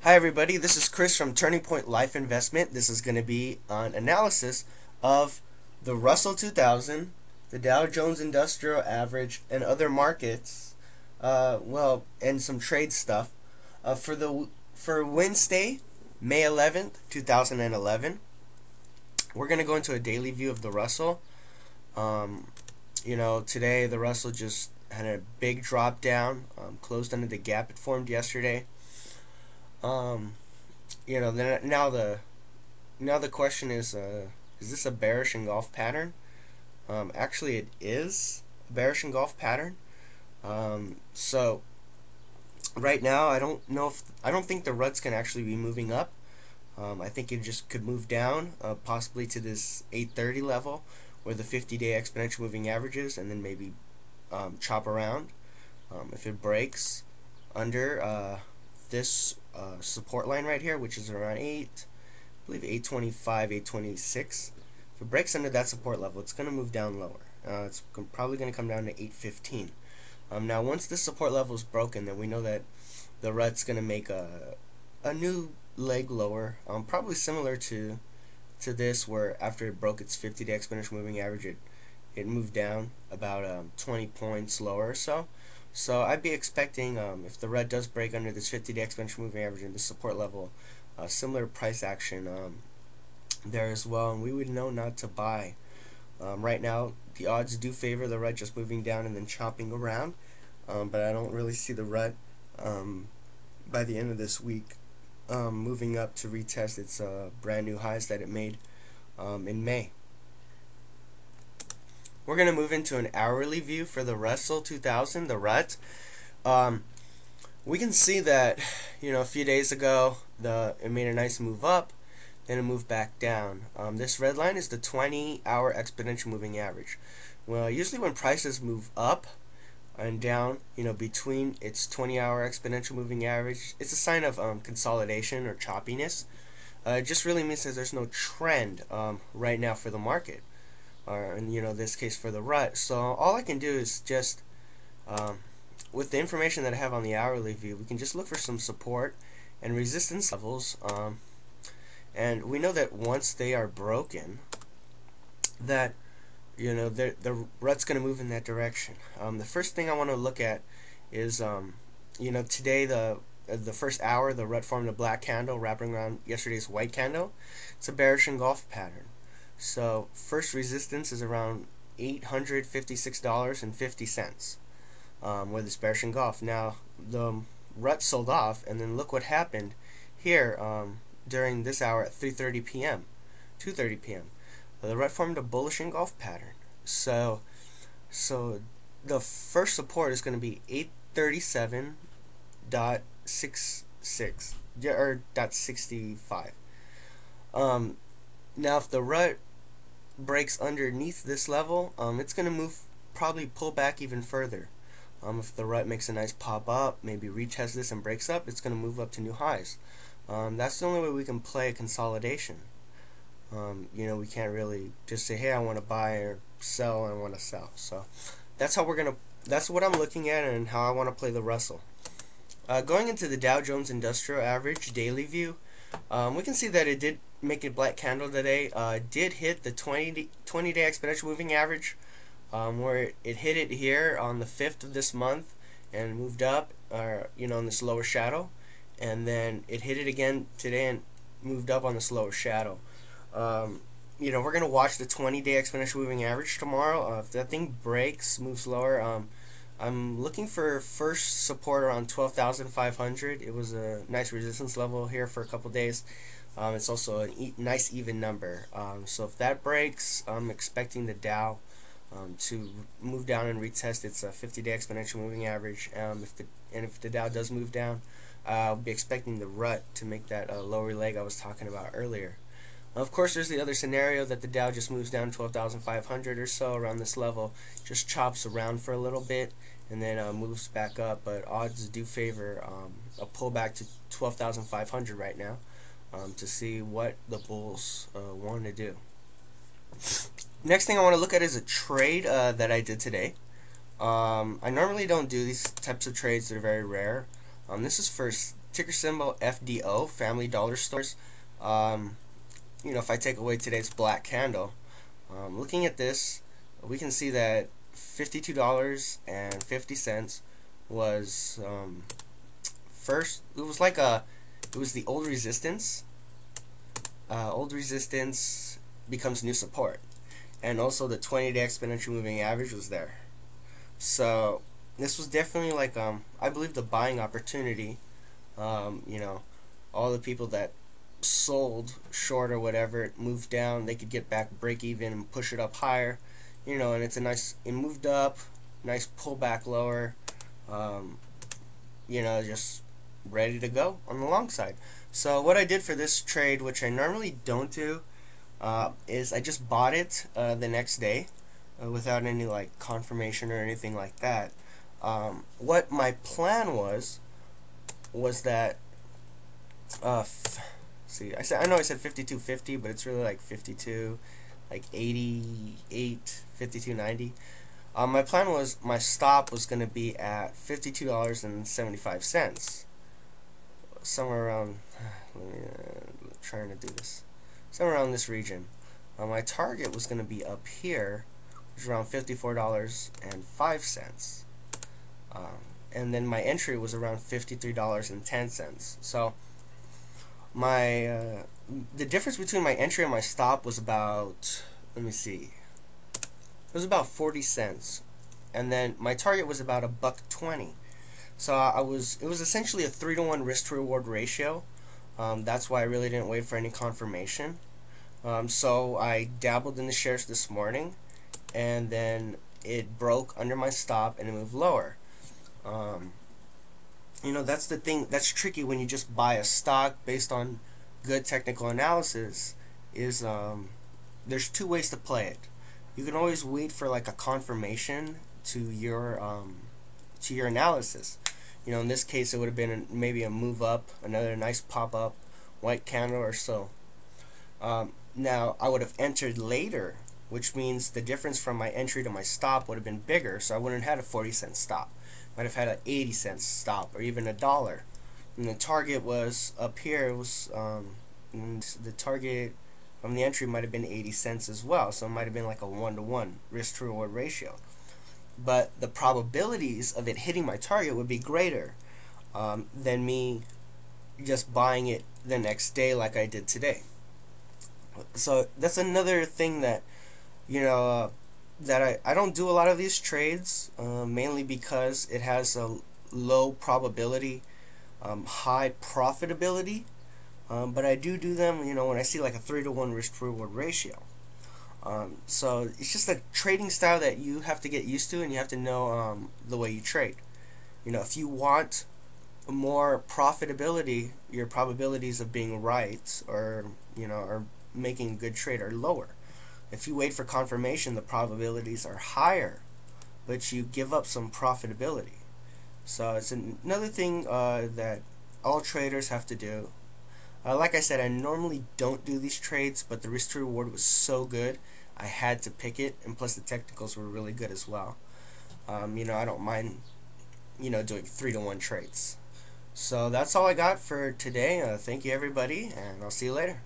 Hi everybody, this is Chris from Turning Point Life Investment. This is going to be an analysis of the Russell 2000, the Dow Jones Industrial Average, and other markets, and some trade stuff for Wednesday, May 11th, 2011. We're going to go into a daily view of the Russell. Today the Russell just had a big drop down, closed under the gap it formed yesterday. Now the question is this a bearish engulf pattern? Actually, it is a bearish engulf pattern. So right now, I don't think the RUT's can actually be moving up. I think it just could move down, possibly to this 830 level, where the 50-day exponential moving average is, and then maybe chop around. If it breaks under this support line right here, which is around 825, 826. If it breaks under that support level, it's going to move down lower. It's probably going to come down to 815. Now, once this support level is broken, then we know that the RUT's going to make a new leg lower, probably similar to this, where after it broke its 50-day exponential moving average, it moved down about 20 points lower or so. So I'd be expecting, if the RUT does break under this 50-day exponential moving average and the support level, similar price action there as well, and we would know not to buy. Right now, the odds do favor the RUT just moving down and then chopping around, but I don't really see the RUT by the end of this week moving up to retest its brand new highs that it made in May. We're going to move into an hourly view for the Russell 2000, the RUT. We can see that, a few days ago, it made a nice move up, then it moved back down. This red line is the 20-hour exponential moving average. Well, usually when prices move up and down, between its 20-hour exponential moving average, it's a sign of consolidation or choppiness. It just really means that there's no trend right now for the market, or in this case for the RUT. So all I can do is just with the information that I have on the hourly view, we can just look for some support and resistance levels, and we know that once they are broken, that the RUT's going to move in that direction. The first thing I want to look at is today the first hour the RUT formed a black candle wrapping around yesterday's white candle. It's a bearish engulf pattern. So first resistance is around $856.50 with this bearish engulf. Now the RUT sold off, and then look what happened here during this hour at 3:30 p.m. 2:30 p.m. The RUT formed a bullish engulf pattern. So the first support is going to be 837.66 or .65. Now if the RUT breaks underneath this level, it's going to probably pull back even further. If the RUT makes a nice pop up, maybe retest this and breaks up, it's going to move up to new highs. That's the only way we can play a consolidation. We can't really just say, hey, I want to buy or sell, and I want to sell. So that's what I'm looking at and how I want to play the Russell. Going into the Dow Jones Industrial Average daily view, we can see that it did make a black candle today. It did hit the 20-day exponential moving average, where it hit it here on the 5th of this month and moved up, in this lower shadow, and then it hit it again today and moved up on this lower shadow. We're going to watch the 20-day exponential moving average tomorrow. If that thing breaks, moves lower, I'm looking for first support around 12,500. It was a nice resistance level here for a couple days. It's also a nice even number. So if that breaks, I'm expecting the Dow to move down and retest its 50-day exponential moving average. If the Dow does move down, I'll be expecting the RUT to make that lower leg I was talking about earlier. Of course, there's the other scenario that the Dow just moves down 12,500 or so around this level, just chops around for a little bit, and then moves back up. But odds do favor a pullback to 12,500 right now, to see what the bulls want to do. Next thing I want to look at is a trade that I did today. I normally don't do these types of trades; they're very rare. This is for ticker symbol FDO, Family Dollar Stores. Um, if I take away today's black candle, looking at this, we can see that $52.50 was first. It was the old resistance. Old resistance becomes new support, and also the 20-day exponential moving average was there. So this was definitely like I believe the buying opportunity. All the people that sold short or whatever, it moved down, they could get back break even and push it up higher. And it moved up, nice pullback lower. Um, just ready to go on the long side. So what I did for this trade, which I normally don't do, is I just bought it the next day without any like confirmation or anything like that. What my plan was that see, I know I said 52.50, but it's really like 52, like 88, 52.90. My plan was my stop was going to be at $52.75, somewhere around. Trying to do this, somewhere around this region. My target was going to be up here, which is around $54.05. And then my entry was around $53.10. So my the difference between my entry and my stop was about, let me see, it was about 40 cents, and then my target was about $1.20. So it was essentially a 3-to-1 risk to reward ratio. That's why I really didn't wait for any confirmation. So I dabbled in the shares this morning, and then it broke under my stop and it moved lower. That's the thing that's tricky when you just buy a stock based on good technical analysis. Is there's two ways to play it. You can always wait for like a confirmation to your analysis. In this case, it would have been maybe a move up, another nice pop up, white candle or so. Now I would have entered later, which means the difference from my entry to my stop would have been bigger, so I wouldn't have had a 40-cent stop. Might have had an 80-cent stop, or even $1. And the target was up here. It was and the target from the entry might have been 80 cents as well, so it might have been like a 1-to-1 risk to reward ratio. But the probabilities of it hitting my target would be greater than me just buying it the next day like I did today. So that's another thing that that I don't do a lot of these trades, mainly because it has a low probability, high profitability, but I do them when I see like a 3-to-1 risk to reward ratio. So it's just a trading style that you have to get used to, and you have to know the way you trade. If you want more profitability, your probabilities of being right or making a good trade are lower. If you wait for confirmation, the probabilities are higher, but you give up some profitability. So it's another thing that all traders have to do. Like I said, I normally don't do these trades, but the risk to reward was so good, I had to pick it, and plus the technicals were really good as well. I don't mind, doing 3-to-1 trades. So that's all I got for today. Thank you, everybody, and I'll see you later.